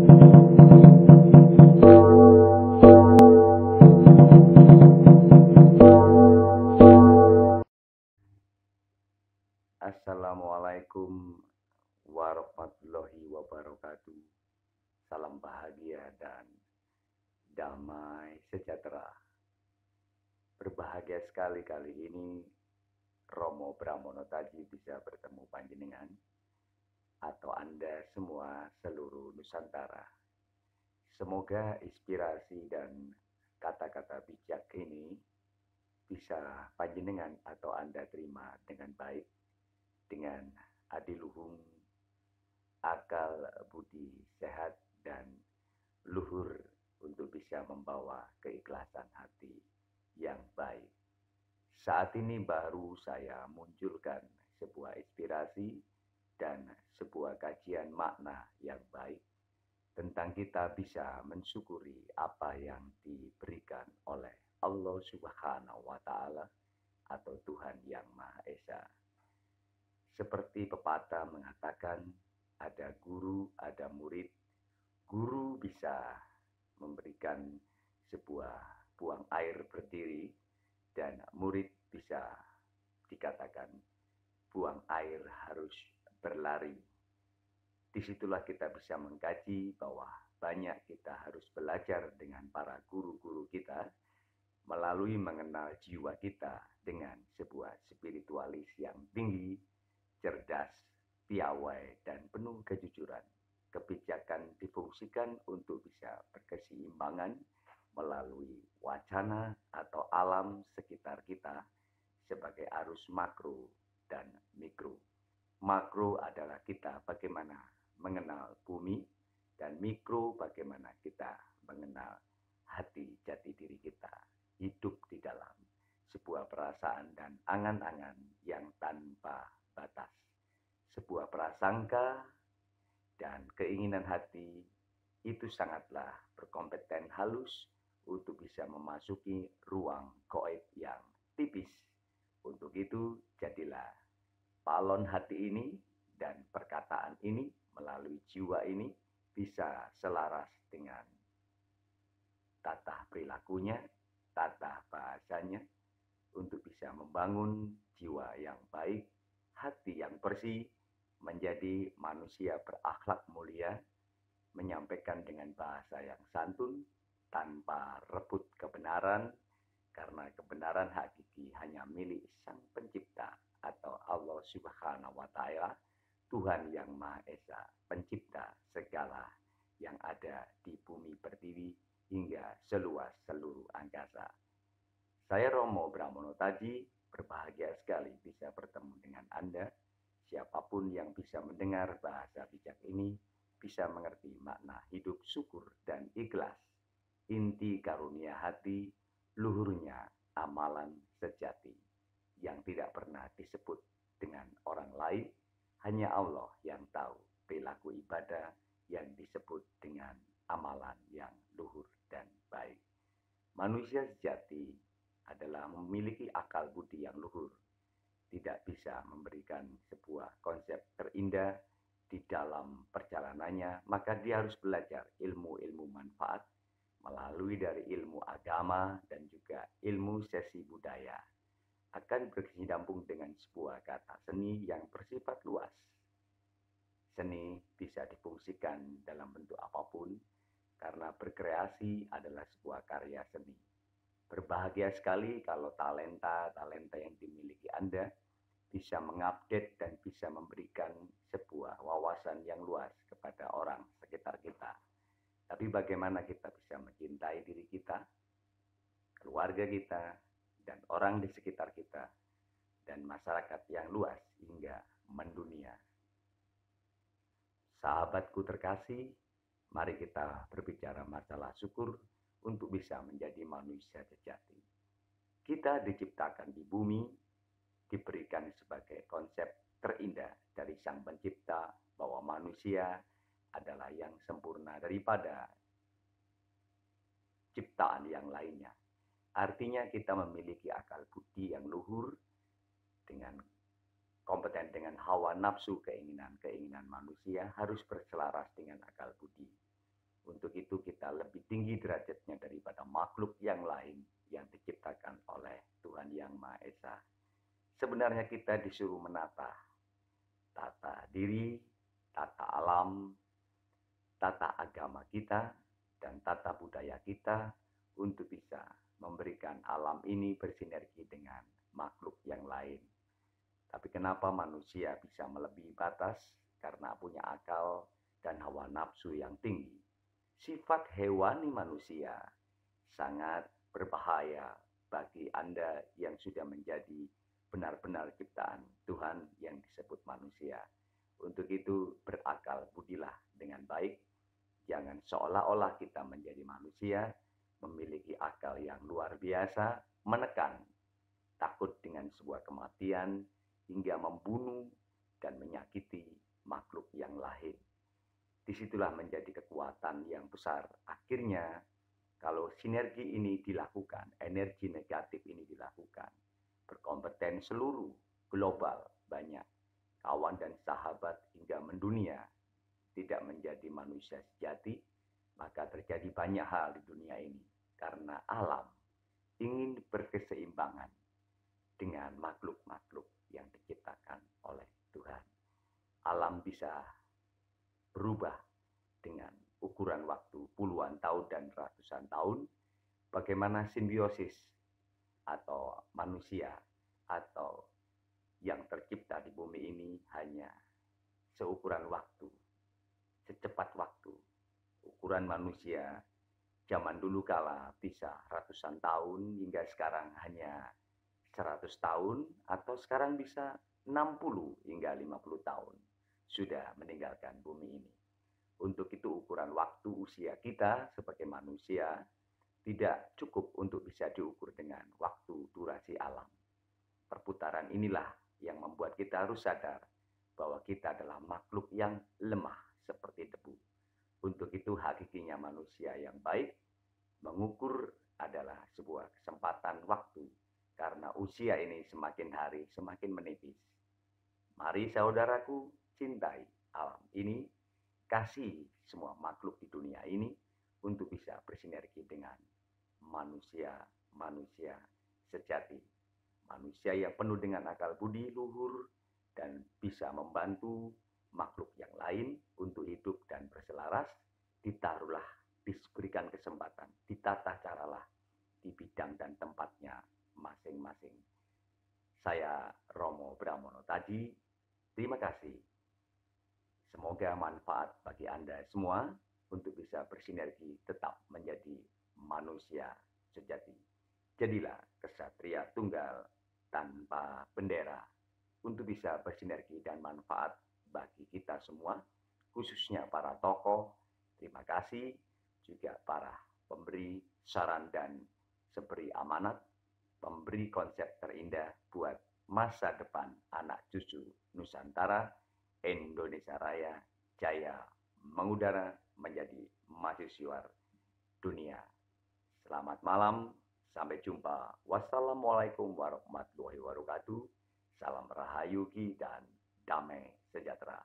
Assalamualaikum warahmatullahi wabarakatuh. Salam bahagia dan damai sejahtera. Berbahagia sekali kali ini Romo Bramono Taji bisa bertemu panjenengan atau Anda semua seluruh Nusantara. Semoga inspirasi dan kata-kata bijak ini bisa panjenengan atau Anda terima dengan baik, dengan adiluhung, akal budi sehat, dan luhur untuk bisa membawa keikhlasan hati yang baik. Saat ini baru saya munculkan sebuah inspirasi dan sebuah kajian makna yang baik tentang kita bisa mensyukuri apa yang diberikan oleh Allah Subhanahu wa Ta'ala atau Tuhan Yang Maha Esa. Seperti pepatah mengatakan, ada guru, ada murid. Guru bisa memberikan sebuah buang air berdiri, dan murid bisa dikatakan buang air harus berlari. Disitulah kita bisa mengkaji bahwa banyak kita harus belajar dengan para guru-guru kita melalui mengenal jiwa kita dengan sebuah spiritualis yang tinggi, cerdas, piawai, dan penuh kejujuran. Kebijakan difungsikan untuk bisa berkeseimbangan melalui wacana atau alam sekitar kita sebagai arus makro dan mikro. Makro adalah kita bagaimana mengenal bumi, dan mikro bagaimana kita mengenal hati jati diri kita. Hidup di dalam sebuah perasaan dan angan-angan yang tanpa batas. Sebuah prasangka dan keinginan hati itu sangatlah berkompeten halus untuk bisa memasuki ruang gaib yang tipis. Untuk itu jadilah balon hati ini dan perkataan ini melalui jiwa ini bisa selaras dengan tata perilakunya, tata bahasanya, untuk bisa membangun jiwa yang baik, hati yang bersih, menjadi manusia berakhlak mulia, menyampaikan dengan bahasa yang santun, tanpa rebut kebenaran, karena kebenaran hakiki hanya milik Sang Pencipta atau Allah Subhanahu wa Ta'ala, Tuhan Yang Maha Esa, pencipta segala yang ada di bumi pertiwi hingga seluas seluruh angkasa. Saya Romo Bramono Taji, berbahagia sekali bisa bertemu dengan Anda. Siapapun yang bisa mendengar bahasa bijak ini bisa mengerti makna hidup syukur dan ikhlas. Inti karunia hati, luhurnya amalan sejati yang tidak pernah disebut dengan orang lain. Hanya Allah yang tahu perilaku ibadah yang disebut dengan amalan yang luhur dan baik. Manusia sejati adalah memiliki akal budi yang luhur. Tidak bisa memberikan sebuah konsep terindah di dalam perjalanannya, maka dia harus belajar ilmu-ilmu manfaat melalui dari ilmu agama dan juga ilmu sesi budaya. Akan berkesinambung dengan sebuah kata seni yang bersifat luas. Seni bisa difungsikan dalam bentuk apapun, karena berkreasi adalah sebuah karya seni. Berbahagia sekali kalau talenta yang dimiliki Anda bisa mengupdate dan bisa memberikan sebuah wawasan yang luas kepada orang sekitar kita. Tapi bagaimana kita bisa mencintai diri kita, keluarga kita, dan orang di sekitar kita, dan masyarakat yang luas hingga mendunia. Sahabatku terkasih, mari kita berbicara masalah syukur untuk bisa menjadi manusia sejati. Kita diciptakan di bumi, diberikan sebagai konsep terindah dari Sang Pencipta bahwa manusia adalah yang sempurna daripada ciptaan yang lainnya. Artinya kita memiliki akal budi yang luhur dengan kompeten dengan hawa nafsu, keinginan manusia harus berselaras dengan akal budi. Untuk itu kita lebih tinggi derajatnya daripada makhluk yang lain yang diciptakan oleh Tuhan Yang Maha Esa. Sebenarnya kita disuruh menata tata diri, tata alam, tata agama kita, dan tata budaya kita untuk bisa memberikan alam ini bersinergi dengan makhluk yang lain. Tapi kenapa manusia bisa melebihi batas? Karena punya akal dan hawa nafsu yang tinggi. Sifat hewani manusia sangat berbahaya bagi Anda yang sudah menjadi benar-benar ciptaan Tuhan yang disebut manusia. Untuk itu berakal budilah dengan baik. Jangan seolah-olah kita menjadi manusia, memiliki akal yang luar biasa, menekan, takut dengan sebuah kematian, hingga membunuh dan menyakiti makhluk yang lain. Disitulah menjadi kekuatan yang besar. Akhirnya, kalau sinergi ini dilakukan, energi negatif ini dilakukan, berkompeten seluruh global, banyak kawan dan sahabat hingga mendunia, tidak menjadi manusia sejati, maka terjadi banyak hal di dunia ini. Karena alam ingin berkeseimbangan dengan makhluk-makhluk yang diciptakan oleh Tuhan. Alam bisa berubah dengan ukuran waktu puluhan tahun dan ratusan tahun. Bagaimana simbiosis atau manusia atau yang tercipta di bumi ini hanya seukuran waktu, secepat waktu. Ukuran manusia zaman dulu kala bisa ratusan tahun hingga sekarang hanya 100 tahun, atau sekarang bisa 60 hingga 50 tahun sudah meninggalkan bumi ini. Untuk itu ukuran waktu usia kita sebagai manusia tidak cukup untuk bisa diukur dengan waktu durasi alam. Perputaran inilah yang membuat kita harus sadar bahwa kita adalah makhluk yang lemah seperti debu. Untuk itu hakikinya manusia yang baik mengukur adalah sebuah kesempatan waktu, karena usia ini semakin hari semakin menipis. Mari saudaraku, cintai alam ini, kasih semua makhluk di dunia ini untuk bisa bersinergi dengan manusia sejati. Manusia yang penuh dengan akal budi luhur dan bisa membantu makhluk yang lain untuk hidup dan berselaras. Ditaruhlah, diberikan kesempatan, ditata caralah di bidang dan tempatnya masing-masing. Saya Romo Bramono Taji, terima kasih. Semoga manfaat bagi Anda semua untuk bisa bersinergi tetap menjadi manusia sejati. Jadilah kesatria tunggal tanpa bendera untuk bisa bersinergi dan manfaat bagi kita semua, khususnya para tokoh. Terima kasih juga para pemberi saran dan seberi amanat, pemberi konsep terindah buat masa depan anak cucu Nusantara. Indonesia Raya jaya mengudara menjadi mahasiswa dunia. Selamat malam, sampai jumpa. Wassalamualaikum warahmatullahi wabarakatuh. Salam rahayu dan damai sejahtera.